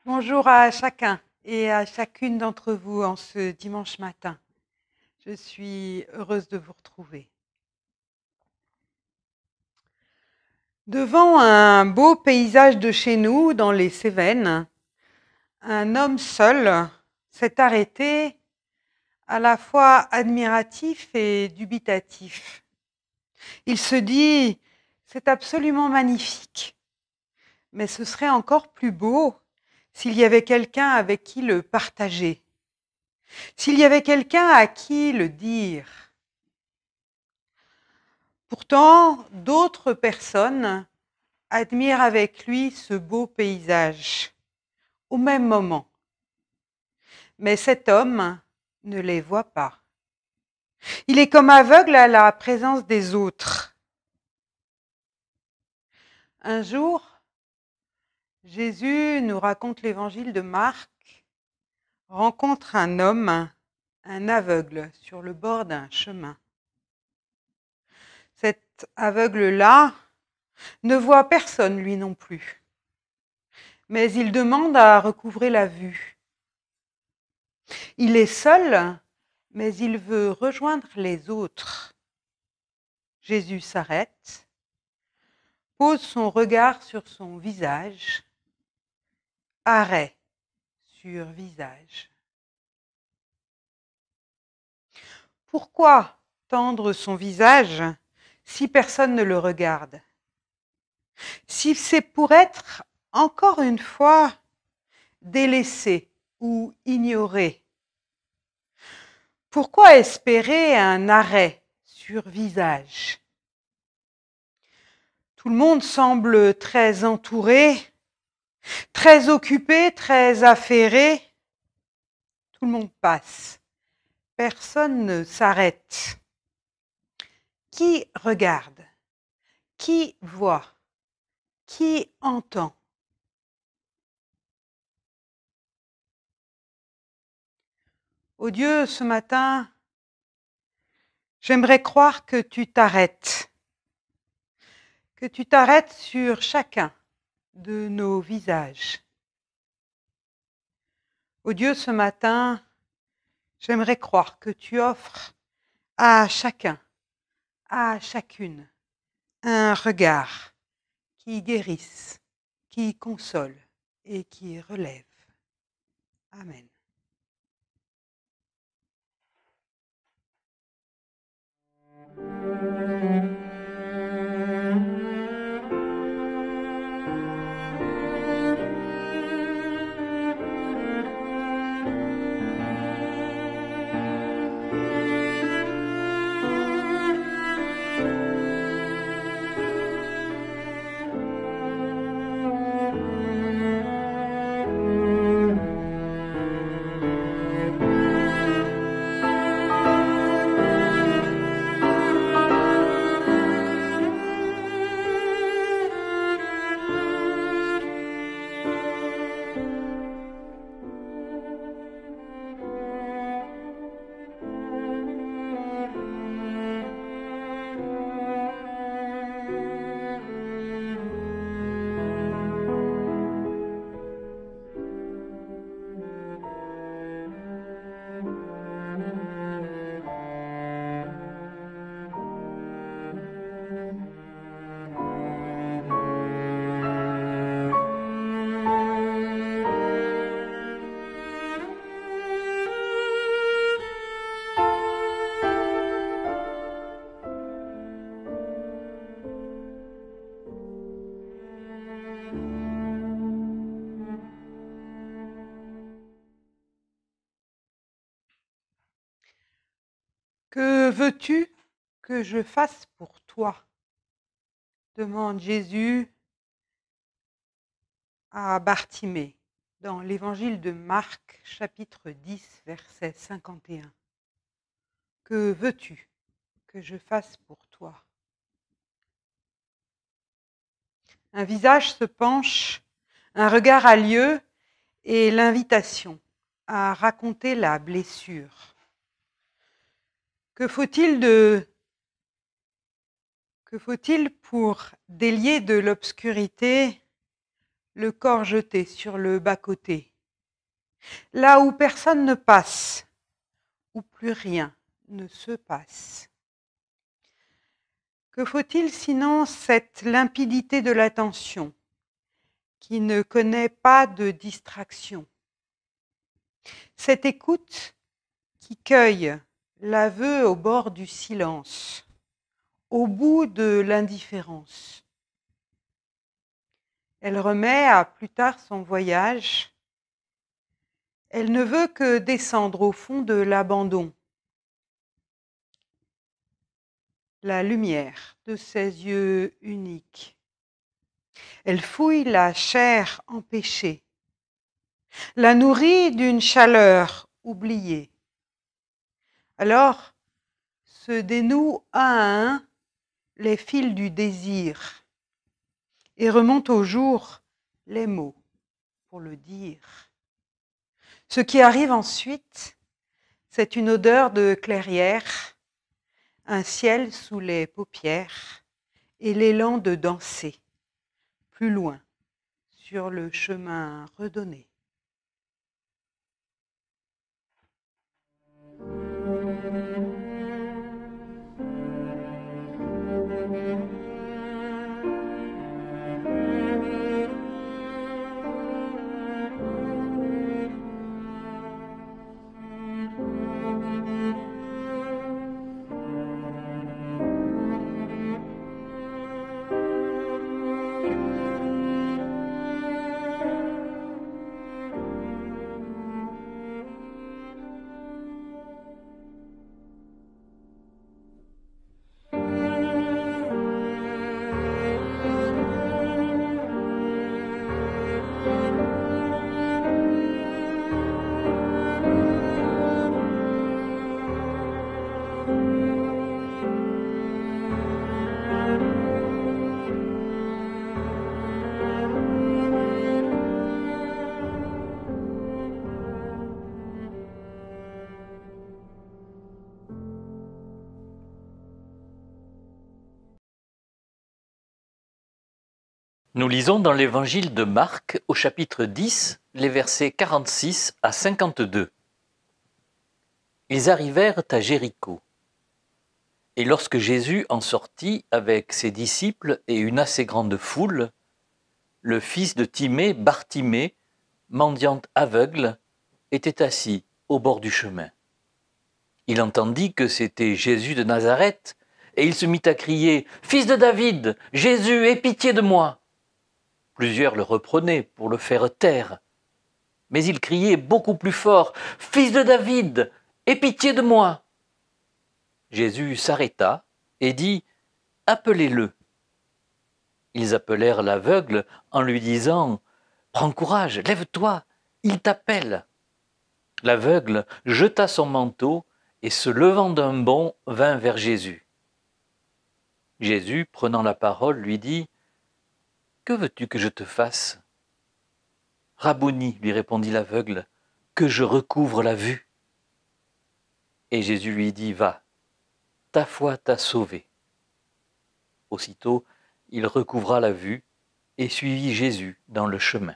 Bonjour à chacun et à chacune d'entre vous en ce dimanche matin. Je suis heureuse de vous retrouver. Devant un beau paysage de chez nous, dans les Cévennes, un homme seul s'est arrêté, à la fois admiratif et dubitatif. Il se dit, c'est absolument magnifique, mais ce serait encore plus beau s'il y avait quelqu'un avec qui le partager, s'il y avait quelqu'un à qui le dire. Pourtant, d'autres personnes admirent avec lui ce beau paysage, au même moment. Mais cet homme ne les voit pas. Il est comme aveugle à la présence des autres. Un jour, Jésus, nous raconte l'évangile de Marc, rencontre un homme, un aveugle, sur le bord d'un chemin. Cet aveugle-là ne voit personne, lui non plus. Mais il demande à recouvrer la vue. Il est seul, mais il veut rejoindre les autres. Jésus s'arrête, pose son regard sur son visage, arrêt sur visage. Pourquoi tendre son visage si personne ne le regarde? Si c'est pour être, encore une fois, délaissé ou ignoré? Pourquoi espérer un arrêt sur visage? Tout le monde semble très entouré, très occupé, très affairé. Tout le monde passe. Personne ne s'arrête. Qui regarde? Qui voit? Qui entend? Oh Dieu, ce matin, j'aimerais croire que tu t'arrêtes sur chacun de nos visages. Oh Dieu, ce matin, j'aimerais croire que tu offres à chacun, à chacune, un regard qui guérisse, qui console et qui relève. Amen. Que veux-tu que je fasse pour toi? Demande Jésus à Bartimée dans l'évangile de Marc, chapitre 10, verset 51. Que veux-tu que je fasse pour toi? Un visage se penche, un regard a lieu et l'invitation à raconter la blessure. Que faut-il pour délier de l'obscurité le corps jeté sur le bas-côté, là où personne ne passe, où plus rien ne se passe? Que faut-il sinon cette limpidité de l'attention qui ne connaît pas de distraction? Cette écoute qui cueille l'aveu au bord du silence, au bout de l'indifférence. Elle remet à plus tard son voyage. Elle ne veut que descendre au fond de l'abandon. La lumière de ses yeux uniques. Elle fouille la chair empêchée, la nourrit d'une chaleur oubliée. Alors se dénouent un à un les fils du désir et remontent au jour les mots pour le dire. Ce qui arrive ensuite, c'est une odeur de clairière, un ciel sous les paupières et l'élan de danser, plus loin, sur le chemin redonné. Nous lisons dans l'évangile de Marc au chapitre 10, les versets 46 à 52. Ils arrivèrent à Jéricho. Et lorsque Jésus en sortit avec ses disciples et une assez grande foule, le fils de Timée, Bartimée, mendiant aveugle, était assis au bord du chemin. Il entendit que c'était Jésus de Nazareth, et il se mit à crier « Fils de David, Jésus, aie pitié de moi !» Plusieurs le reprenaient pour le faire taire. Mais il criait beaucoup plus fort « Fils de David, aie pitié de moi !» Jésus s'arrêta et dit « Appelez-le !» Ils appelèrent l'aveugle en lui disant « Prends courage, lève-toi, il t'appelle !» L'aveugle jeta son manteau et se levant d'un bond vint vers Jésus. Jésus, prenant la parole, lui dit « Que veux-tu que je te fasse ?» « Rabouni, lui répondit l'aveugle, que je recouvre la vue. » Et Jésus lui dit « Va, ta foi t'a sauvé. » Aussitôt, il recouvra la vue et suivit Jésus dans le chemin.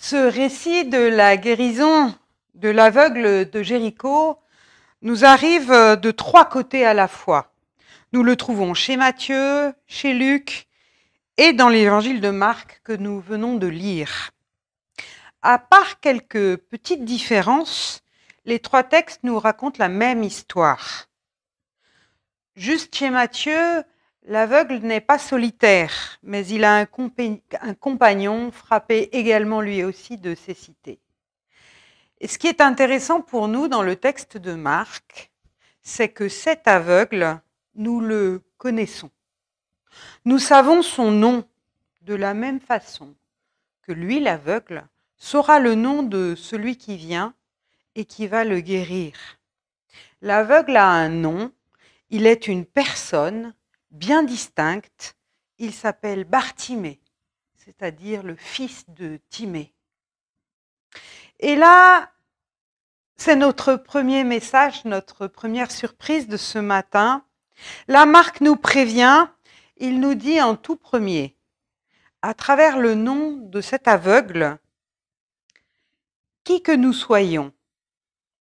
Ce récit de la guérison de l'aveugle de Jéricho nous arrive de 3 côtés à la fois. Nous le trouvons chez Matthieu, chez Luc et dans l'évangile de Marc que nous venons de lire. À part quelques petites différences, les 3 textes nous racontent la même histoire. Juste chez Matthieu, l'aveugle n'est pas solitaire, mais il a un compagnon frappé également lui aussi de cécité. Et ce qui est intéressant pour nous dans le texte de Marc, c'est que cet aveugle, nous le connaissons. Nous savons son nom de la même façon que lui, l'aveugle, saura le nom de celui qui vient et qui va le guérir. L'aveugle a un nom, il est une personne bien distincte, il s'appelle Bartimée, c'est-à-dire le fils de Timée. Et là, c'est notre premier message, notre première surprise de ce matin. Là, Marc nous prévient, il nous dit en tout premier, à travers le nom de cet aveugle, qui que nous soyons,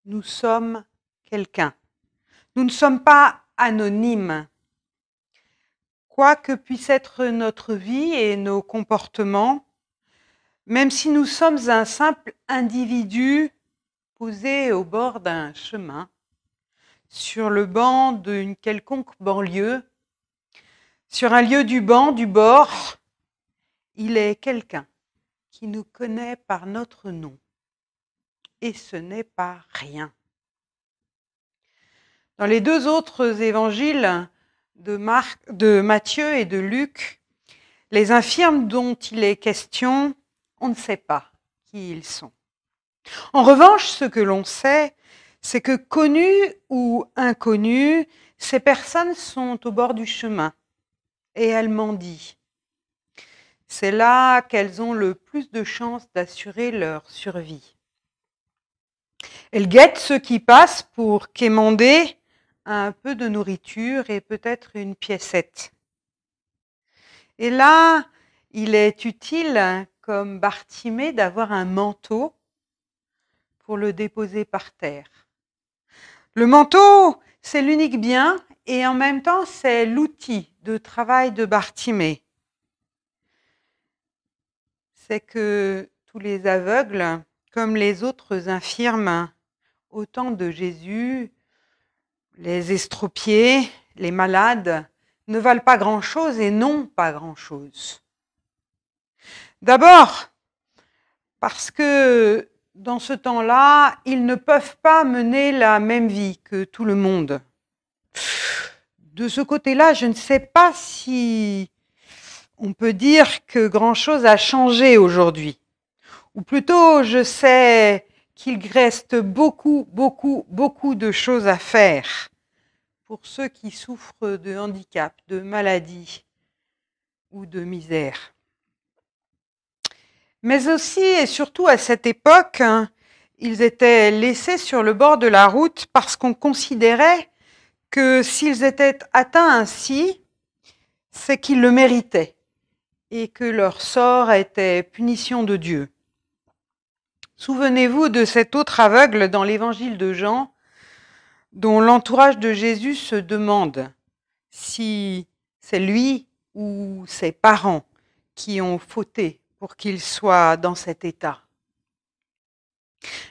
nous sommes quelqu'un. Nous ne sommes pas anonymes. Quoi que puisse être notre vie et nos comportements, même si nous sommes un simple individu posé au bord d'un chemin, sur le banc d'une quelconque banlieue, sur un lieu du banc, du bord, il est quelqu'un qui nous connaît par notre nom. Et ce n'est pas rien. Dans les 2 autres évangiles de Matthieu et de Luc, les infirmes dont il est question, on ne sait pas qui ils sont. En revanche, ce que l'on sait, c'est que connus ou inconnus, ces personnes sont au bord du chemin et elles mendient. C'est là qu'elles ont le plus de chances d'assurer leur survie. Elles guettent ceux qui passent pour quémander un peu de nourriture et peut-être une piécette. Et là, il est utile, comme Bartimée, d'avoir un manteau pour le déposer par terre. Le manteau, c'est l'unique bien et en même temps, c'est l'outil de travail de Bartimée. C'est que tous les aveugles, comme les autres infirmes au temps de Jésus, les estropiés, les malades, ne valent pas grand-chose et n'ont pas grand-chose. D'abord, parce que dans ce temps-là, ils ne peuvent pas mener la même vie que tout le monde. De ce côté-là, je ne sais pas si on peut dire que grand-chose a changé aujourd'hui. Ou plutôt, je sais qu'il reste beaucoup de choses à faire pour ceux qui souffrent de handicap, de maladie ou de misère. Mais aussi et surtout à cette époque, ils étaient laissés sur le bord de la route parce qu'on considérait que s'ils étaient atteints ainsi, c'est qu'ils le méritaient et que leur sort était punition de Dieu. Souvenez-vous de cet autre aveugle dans l'évangile de Jean, dont l'entourage de Jésus se demande si c'est lui ou ses parents qui ont fauté pour qu'il soit dans cet état.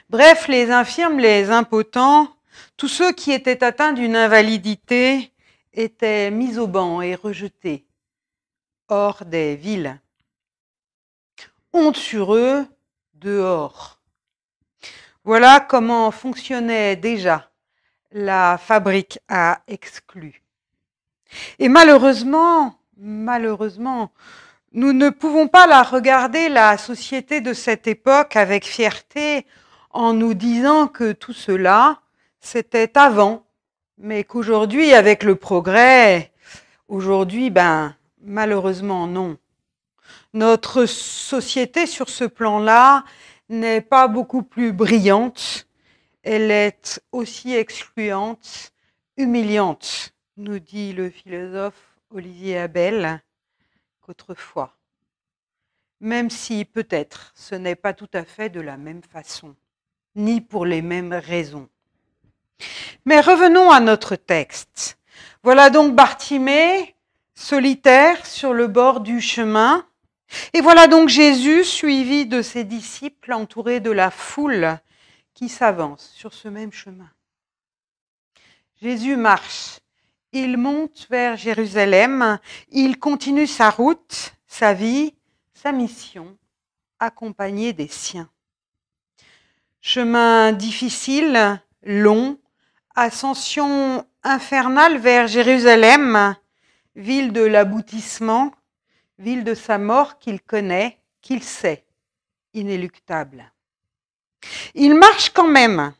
Bref, les infirmes, les impotents, tous ceux qui étaient atteints d'une invalidité étaient mis au banc et rejetés hors des villes. Honte sur eux, dehors. Voilà comment fonctionnait déjà la fabrique à exclus. Et malheureusement, nous ne pouvons pas regarder la société de cette époque avec fierté en nous disant que tout cela, c'était avant, mais qu'aujourd'hui, avec le progrès, aujourd'hui, malheureusement, non. Notre société, sur ce plan-là, n'est pas beaucoup plus brillante. Elle est aussi excluante, humiliante, nous dit le philosophe Olivier Abel, qu'autrefois. même si peut-être ce n'est pas tout à fait de la même façon, ni pour les mêmes raisons. Mais revenons à notre texte. Voilà donc Bartimée, solitaire sur le bord du chemin, et voilà donc Jésus suivi de ses disciples, entouré de la foule qui s'avance sur ce même chemin. Jésus marche, il monte vers Jérusalem, il continue sa route, sa vie, sa mission, accompagné des siens. Chemin difficile, long, ascension infernale vers Jérusalem, ville de l'aboutissement, ville de sa mort qu'il connaît, qu'il sait, inéluctable. Il marche quand même,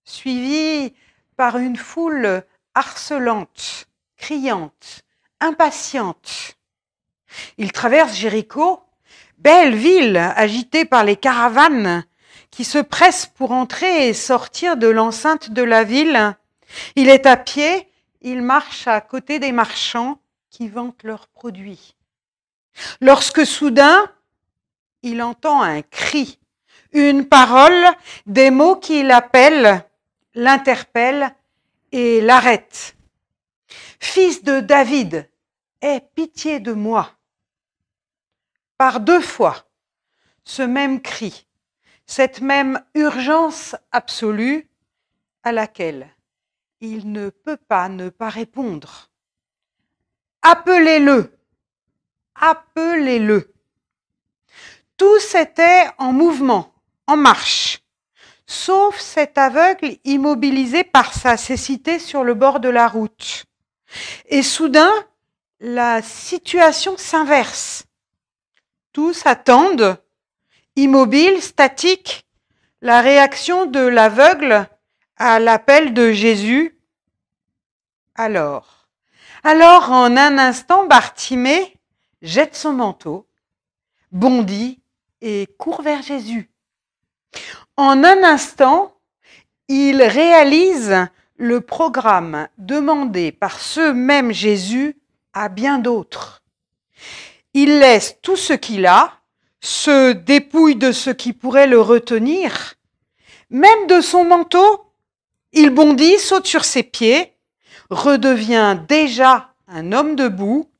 suivi par une foule harcelante, criante, impatiente. Il traverse Jéricho, belle ville agitée par les caravanes qui se pressent pour entrer et sortir de l'enceinte de la ville. Il est à pied, il marche à côté des marchands qui vendent leurs produits. Lorsque soudain, il entend un cri, une parole, des mots qui l'appellent, l'interpellent et l'arrêtent. « Fils de David, aie pitié de moi !» Par 2 fois, ce même cri, cette même urgence absolue à laquelle il ne peut pas ne pas répondre. Appelez-le, appelez-le. Tous étaient en mouvement, en marche, sauf cet aveugle immobilisé par sa cécité sur le bord de la route. Et soudain, la situation s'inverse. Tous attendent, immobiles, statiques, la réaction de l'aveugle à l'appel de Jésus. Alors, en un instant, Bartimée jette son manteau, bondit et court vers Jésus. En un instant, il réalise le programme demandé par ce même Jésus à bien d'autres. Il laisse tout ce qu'il a, se dépouille de ce qui pourrait le retenir, même de son manteau. Il bondit, saute sur ses pieds, redevient déjà un homme debout,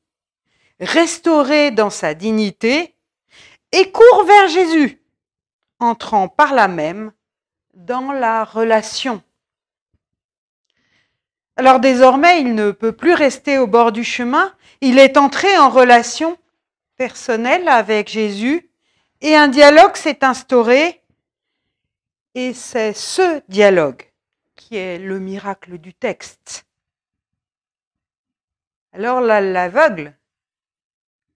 restauré dans sa dignité, et court vers Jésus, entrant par là même dans la relation. Alors désormais, il ne peut plus rester au bord du chemin, il est entré en relation personnelle avec Jésus et un dialogue s'est instauré et c'est ce dialogue qui est le miracle du texte. Alors là, l'aveugle,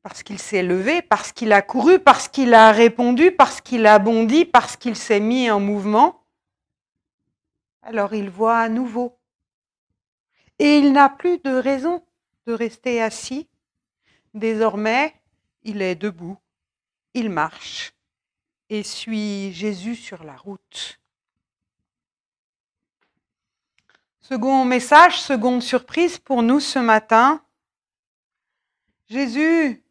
parce qu'il s'est levé, parce qu'il a couru, parce qu'il a répondu, parce qu'il a bondi, parce qu'il s'est mis en mouvement, alors il voit à nouveau. Et il n'a plus de raison de rester assis. Désormais, il est debout, il marche et suit Jésus sur la route. Second message, seconde surprise pour nous ce matin. Jésus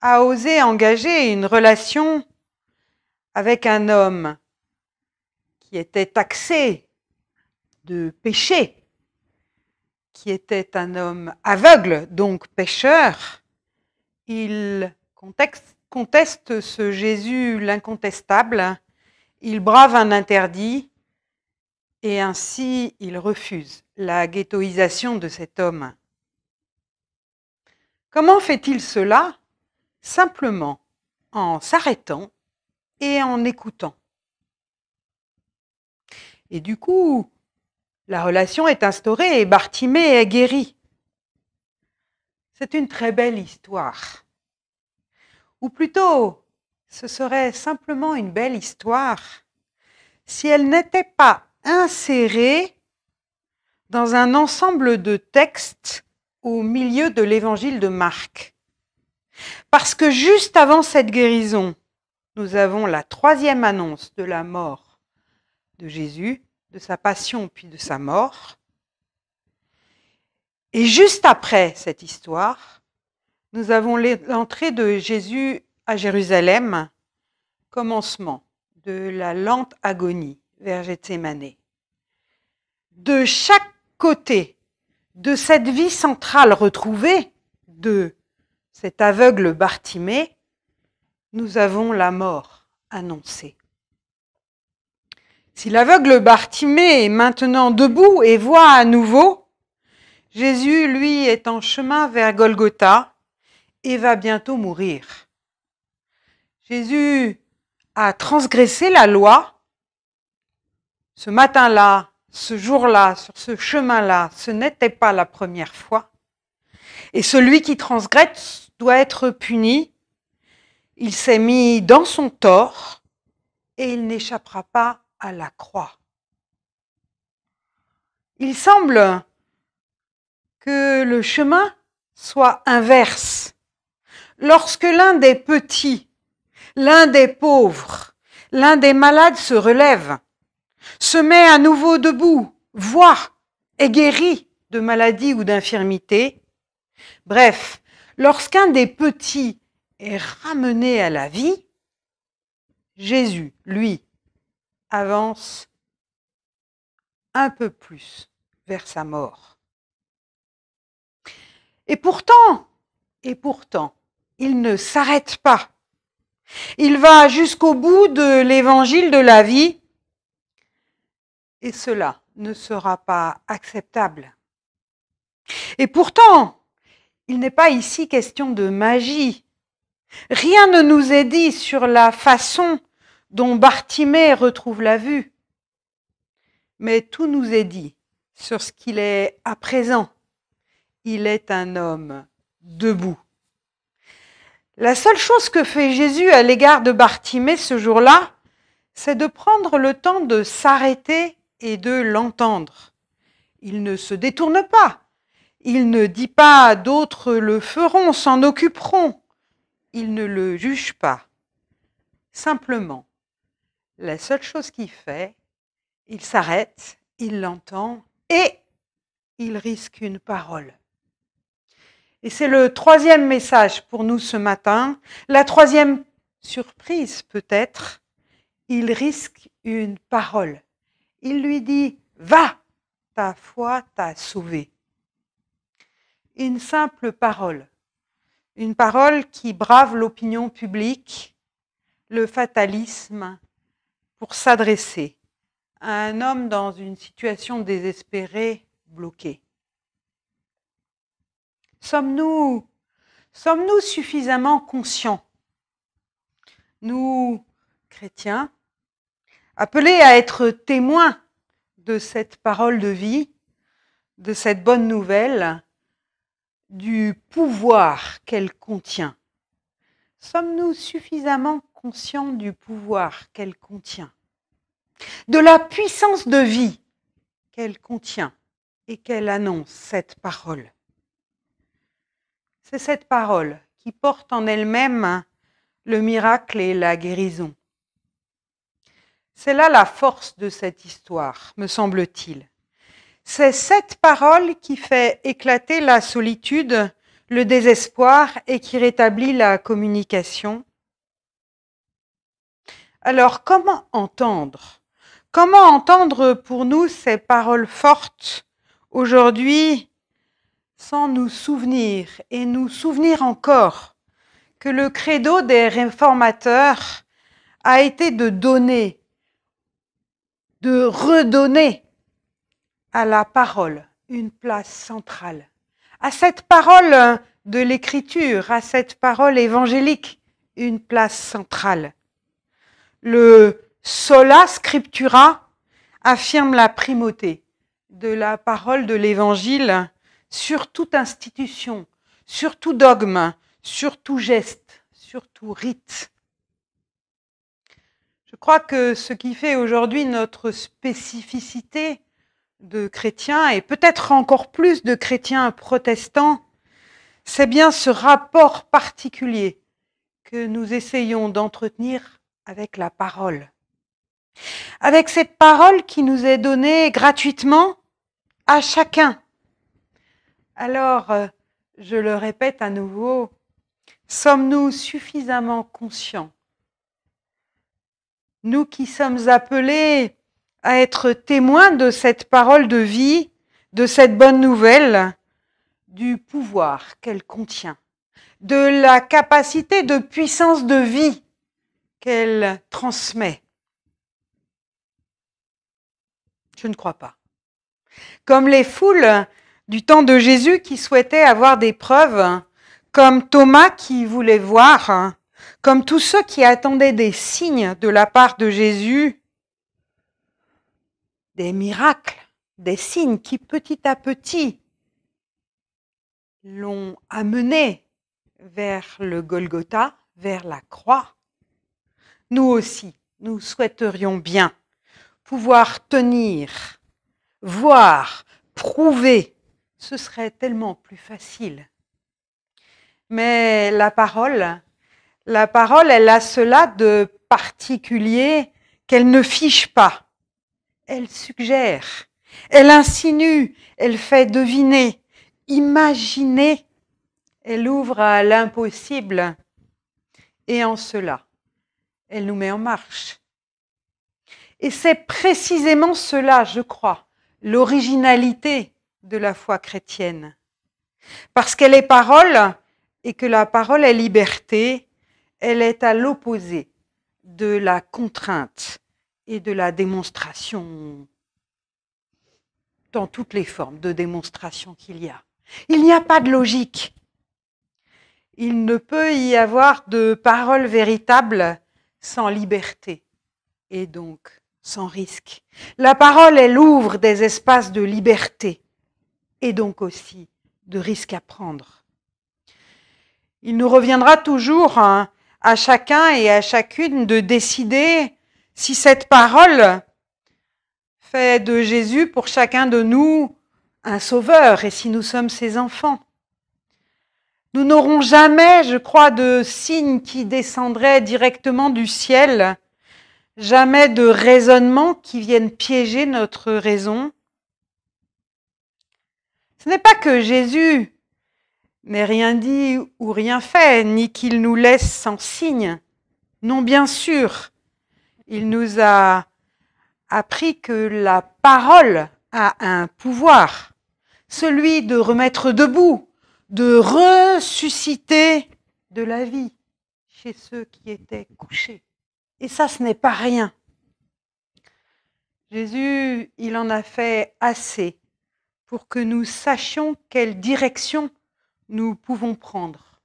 a osé engager une relation avec un homme qui était taxé de péché, qui était un homme aveugle, donc pécheur. Il conteste ce Jésus l'incontestable, il brave un interdit et ainsi il refuse la ghettoisation de cet homme. Comment fait-il cela? Simplement en s'arrêtant et en écoutant. Et du coup, la relation est instaurée et Bartimée est guéri. C'est une très belle histoire. Ou plutôt, ce serait simplement une belle histoire si elle n'était pas insérée dans un ensemble de textes au milieu de l'évangile de Marc. Parce que juste avant cette guérison, nous avons la 3e annonce de la mort de Jésus, de sa passion puis de sa mort. Et juste après cette histoire, nous avons l'entrée de Jésus à Jérusalem commencement de la lente agonie vers Gethsémane. De chaque côté de cette vie centrale retrouvée, de cet aveugle Bartimée, nous avons la mort annoncée. Si l'aveugle Bartimée est maintenant debout et voit à nouveau, Jésus, lui, est en chemin vers Golgotha et va bientôt mourir. Jésus a transgressé la loi. Ce matin-là, ce jour-là, sur ce chemin-là, ce n'était pas la première fois. Et celui qui transgresse doit être puni. Il s'est mis dans son tort et il n'échappera pas à la croix. Il semble que le chemin soit inverse. Lorsque l'un des petits, l'un des pauvres, l'un des malades se relève, se met à nouveau debout, voit, est guéri de maladie ou d'infirmité, bref, lorsqu'un des petits est ramené à la vie, Jésus, lui, avance un peu plus vers sa mort. Et pourtant, il ne s'arrête pas. Il va jusqu'au bout de l'évangile de la vie et cela ne sera pas acceptable. Et pourtant, il n'est pas ici question de magie. Rien ne nous est dit sur la façon dont Bartimée retrouve la vue. Mais tout nous est dit sur ce qu'il est à présent. Il est un homme debout. La seule chose que fait Jésus à l'égard de Bartimée ce jour-là, c'est de prendre le temps de s'arrêter et de l'entendre. Il ne se détourne pas. Il ne dit pas d'autres le feront, s'en occuperont. Il ne le juge pas. Simplement, la seule chose qu'il fait, il s'arrête, il l'entend et il risque une parole. Et c'est le troisième message pour nous ce matin, la troisième surprise peut-être. Il risque une parole. Il lui dit « Va, ta foi t'a sauvé ». Une simple parole. Une parole qui brave l'opinion publique, le fatalisme, pour s'adresser à un homme dans une situation désespérée, bloquée. Sommes-nous suffisamment conscients, nous, chrétiens, appelés à être témoins de cette parole de vie, de cette bonne nouvelle, du pouvoir qu'elle contient? Sommes-nous suffisamment conscients du pouvoir qu'elle contient, de la puissance de vie qu'elle contient et qu'elle annonce, cette parole? C'est cette parole qui porte en elle-même le miracle et la guérison. C'est là la force de cette histoire, me semble-t-il. C'est cette parole qui fait éclater la solitude, le désespoir et qui rétablit la communication. Alors, comment entendre? Comment entendre pour nous ces paroles fortes aujourd'hui sans nous souvenir et nous souvenir encore que le credo des réformateurs a été de donner, de redonner à la parole une place centrale, à cette parole de l'écriture, à cette parole évangélique, une place centrale. Le sola scriptura affirme la primauté de la parole de l'évangile sur toute institution, sur tout dogme, sur tout geste, sur tout rite. Je crois que ce qui fait aujourd'hui notre spécificité de chrétiens, et peut-être encore plus de chrétiens protestants, c'est bien ce rapport particulier que nous essayons d'entretenir avec la parole. Avec cette parole qui nous est donnée gratuitement à chacun. Alors, je le répète à nouveau, sommes-nous suffisamment conscients nous qui sommes appelés à être témoins de cette parole de vie, de cette bonne nouvelle, du pouvoir qu'elle contient, de la capacité de puissance de vie qu'elle transmet. Je ne crois pas. Comme les foules du temps de Jésus qui souhaitaient avoir des preuves, comme Thomas qui voulait voir, comme tous ceux qui attendaient des signes de la part de Jésus, des miracles, des signes qui petit à petit l'ont amené vers le Golgotha, vers la croix. Nous aussi, nous souhaiterions bien pouvoir tenir, voir, prouver. Ce serait tellement plus facile. Mais la parole, elle a cela de particulier qu'elle ne fiche pas. Elle suggère, elle insinue, elle fait deviner, imaginer. Elle ouvre à l'impossible. Et en cela, elle nous met en marche. Et c'est précisément cela, je crois, l'originalité de la foi chrétienne. Parce qu'elle est parole et que la parole est liberté, elle est à l'opposé de la contrainte et de la démonstration dans toutes les formes de démonstration qu'il y a. Il n'y a pas de logique. Il ne peut y avoir de parole véritable sans liberté et donc sans risque. La parole, elle ouvre des espaces de liberté et donc aussi de risque à prendre. Il nous reviendra toujours à chacun et à chacune de décider si cette parole fait de Jésus pour chacun de nous un sauveur et si nous sommes ses enfants. Nous n'aurons jamais, je crois, de signes qui descendraient directement du ciel, jamais de raisonnements qui viennent piéger notre raison. Ce n'est pas que Jésus n'ait rien dit ou rien fait, ni qu'il nous laisse sans signe. Non, bien sûr, il nous a appris que la parole a un pouvoir, celui de remettre debout, de ressusciter de la vie chez ceux qui étaient couchés. Et ça, ce n'est pas rien. Jésus, il en a fait assez pour que nous sachions quelle direction nous pouvons prendre.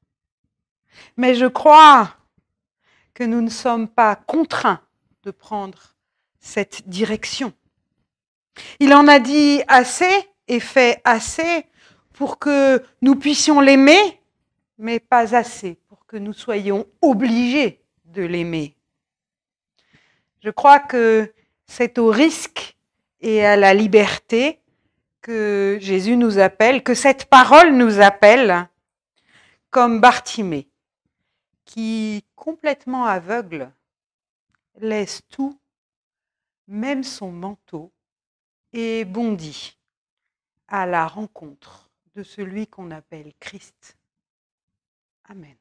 Mais je crois que nous ne sommes pas contraints de prendre cette direction. Il en a dit assez et fait assez pour que nous puissions l'aimer, mais pas assez pour que nous soyons obligés de l'aimer. Je crois que c'est au risque et à la liberté que Jésus nous appelle, que cette parole nous appelle, comme Bartimée, qui, complètement aveugle, laisse tout, même son manteau, et bondit à la rencontre de celui qu'on appelle Christ. Amen.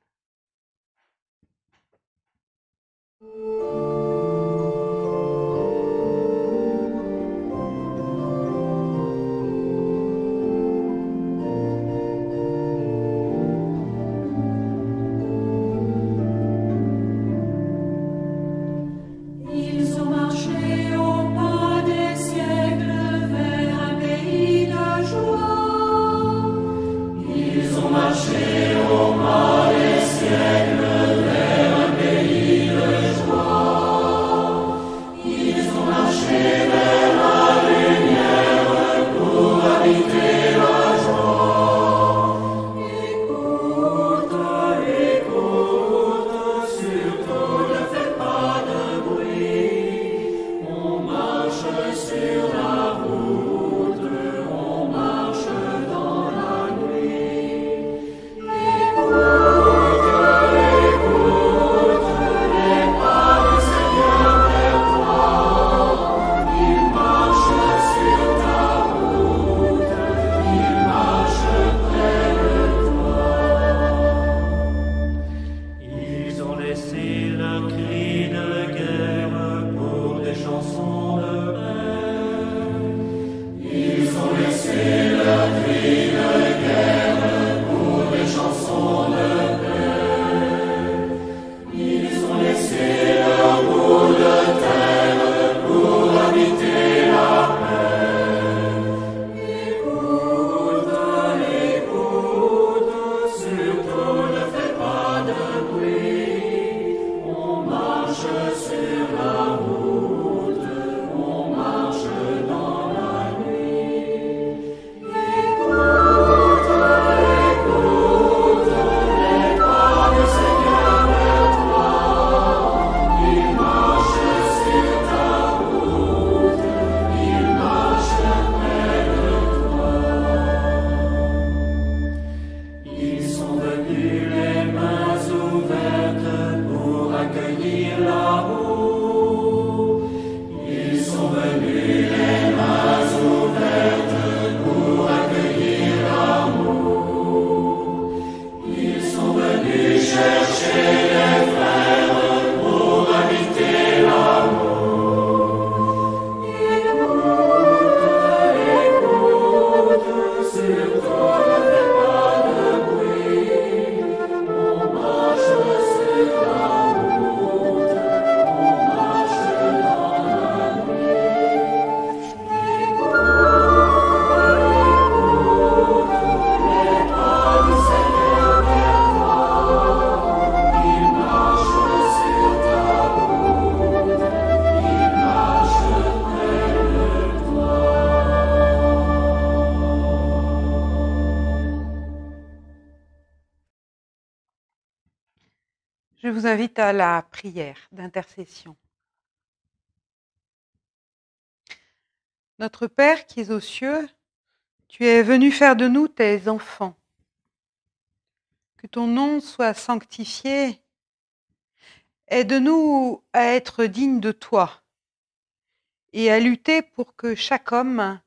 Au pas des siècles vers un pays de joie. Je vous invite à la prière d'intercession. Notre Père qui es aux cieux, tu es venu faire de nous tes enfants. Que ton nom soit sanctifié. Aide-nous à être dignes de toi et à lutter pour que chaque homme,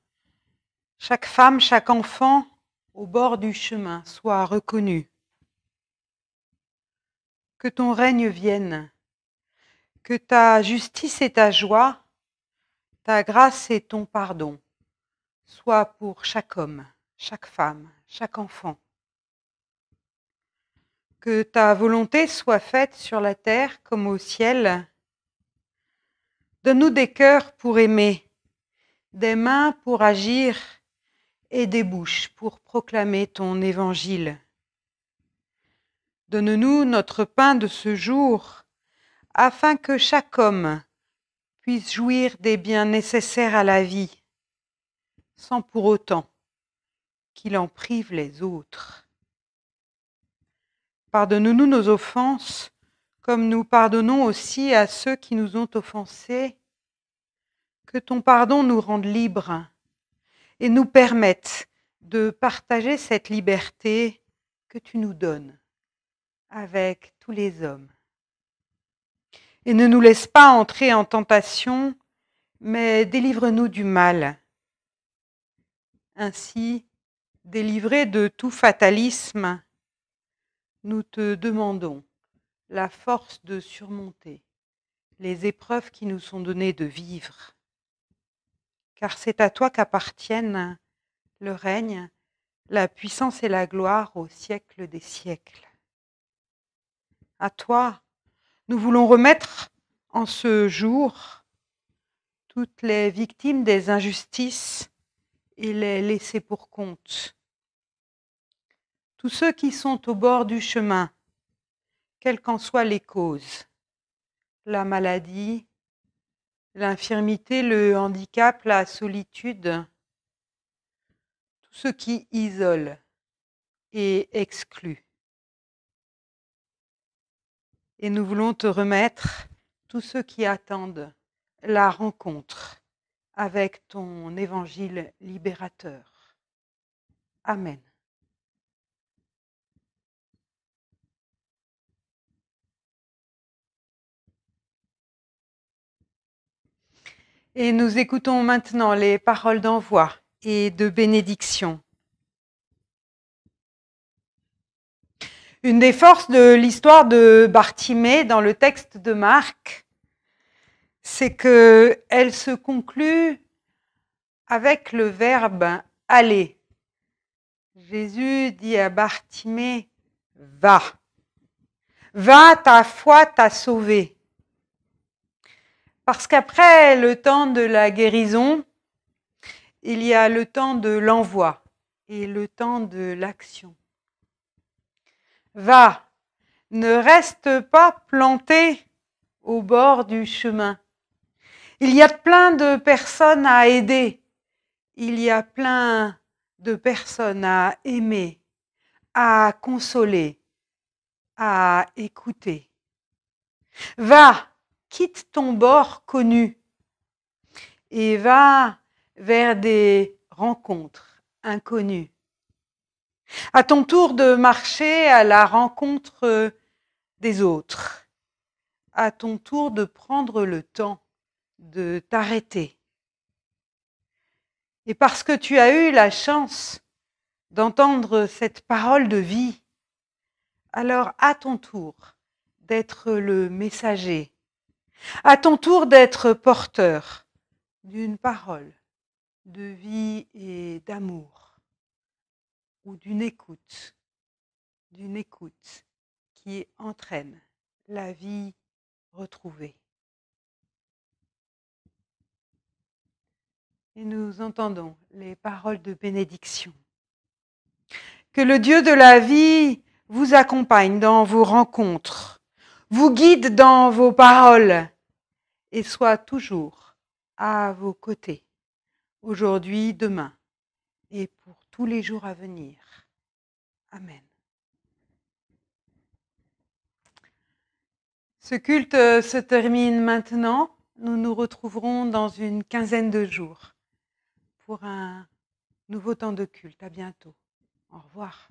chaque femme, chaque enfant au bord du chemin soit reconnu. Que ton règne vienne, que ta justice et ta joie, ta grâce et ton pardon soient pour chaque homme, chaque femme, chaque enfant. Que ta volonté soit faite sur la terre comme au ciel. Donne-nous des cœurs pour aimer, des mains pour agir et des bouches pour proclamer ton évangile. Donne-nous notre pain de ce jour, afin que chaque homme puisse jouir des biens nécessaires à la vie, sans pour autant qu'il en prive les autres. Pardonne-nous nos offenses, comme nous pardonnons aussi à ceux qui nous ont offensés. Que ton pardon nous rende libres et nous permette de partager cette liberté que tu nous donnes avec tous les hommes. Et ne nous laisse pas entrer en tentation, mais délivre-nous du mal. Ainsi, délivrés de tout fatalisme, nous te demandons la force de surmonter les épreuves qui nous sont données de vivre. Car c'est à toi qu'appartiennent le règne, la puissance et la gloire au siècle des siècles. À toi, nous voulons remettre en ce jour toutes les victimes des injustices et les laisser pour compte. Tous ceux qui sont au bord du chemin, quelles qu'en soient les causes, la maladie, l'infirmité, le handicap, la solitude, tous ceux qui isolent et excluent. Et nous voulons te remettre tous ceux qui attendent la rencontre avec ton évangile libérateur. Amen. Et nous écoutons maintenant les paroles d'envoi et de bénédiction. Une des forces de l'histoire de Bartimée dans le texte de Marc, c'est qu'elle se conclut avec le verbe « aller ». Jésus dit à Bartimée « va ». Va, ta foi t'a sauvé. Parce qu'après le temps de la guérison, il y a le temps de l'envoi et le temps de l'action. Va, ne reste pas planté au bord du chemin. Il y a plein de personnes à aider. Il y a plein de personnes à aimer, à consoler, à écouter. Va, quitte ton bord connu et va vers des rencontres inconnues. À ton tour de marcher à la rencontre des autres. À ton tour de prendre le temps de t'arrêter. Et parce que tu as eu la chance d'entendre cette parole de vie, alors à ton tour d'être le messager, à ton tour d'être porteur d'une parole de vie et d'amour, ou d'une écoute qui entraîne la vie retrouvée. Et nous entendons les paroles de bénédiction. Que le Dieu de la vie vous accompagne dans vos rencontres, vous guide dans vos paroles et soit toujours à vos côtés, aujourd'hui, demain et pour tous les jours à venir. Amen. Ce culte se termine maintenant. Nous nous retrouverons dans une quinzaine de jours pour un nouveau temps de culte. À bientôt. Au revoir.